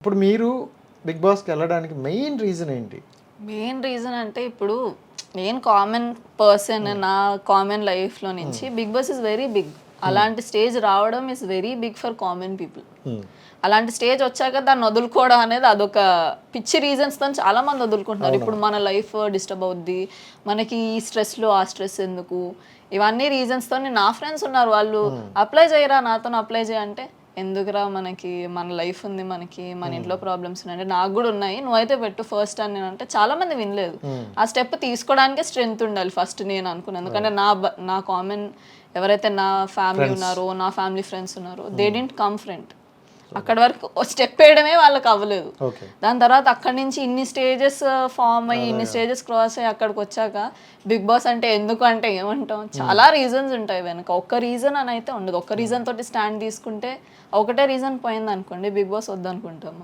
ఇప్పుడు మీరు బిగ్ బాస్కి వెళ్ళడానికి మెయిన్ రీజన్ ఏంటి? మెయిన్ రీజన్ అంటే ఇప్పుడు నేను కామన్ పర్సన్ నా కామన్ లైఫ్లో నుంచి Bigg Boss is very big. అలాంటి స్టేజ్ రావడం is very big for common people. అలాంటి స్టేజ్ వచ్చాక దాన్ని వదులుకోవడం అనేది అదొక పిచ్చి రీజన్స్తో చాలా మంది వదులుకుంటున్నారు. ఇప్పుడు మన లైఫ్ డిస్టర్బ్ అవుద్ది, మనకి ఈ స్ట్రెస్లో ఆ స్ట్రెస్ ఎందుకు, ఇవన్నీ రీజన్స్తో నా ఫ్రెండ్స్ ఉన్నారు, వాళ్ళు అప్లై చేయరా నాతో అప్లై చేయంటే ఎందుకురా, మనకి మన లైఫ్ ఉంది, మనకి మన ఇంట్లో ప్రాబ్లమ్స్ ఉన్నాయి, అంటే నాకు కూడా ఉన్నాయి, నువ్వైతే పెట్టు ఫస్ట్ అని నేను అంటే చాలా మంది వినలేదు. ఆ స్టెప్ తీసుకోవడానికే స్ట్రెంగ్త్ ఉండాలి ఫస్ట్ నేను అనుకున్నాను. ఎందుకంటే నా కామన్ ఎవరైతే నా ఫ్యామిలీ ఉన్నారో, నా ఫ్యామిలీ ఫ్రెండ్స్ ఉన్నారో, దే డింట్ కమ్ ఫ్రెండ్. అక్కడి వరకు స్టెప్ వేయడమే వాళ్ళకి అవ్వలేదు. దాని తర్వాత అక్కడి నుంచి ఇన్ని స్టేజెస్ ఫామ్ అయ్యి ఇన్ని స్టేజెస్ క్రాస్ అయ్యి అక్కడికి వచ్చాక బిగ్ బాస్ అంటే ఎందుకు అంటే ఏమంటాం, చాలా రీజన్స్ ఉంటాయి వెనక. ఒక్క రీజన్ అని అయితే ఉండదు. ఒక్క రీజన్ తోటి స్టాండ్ తీసుకుంటే ఒకటే రీజన్ పోయింది అనుకోండి, బిగ్ బాస్ వద్దనుకుంటాము.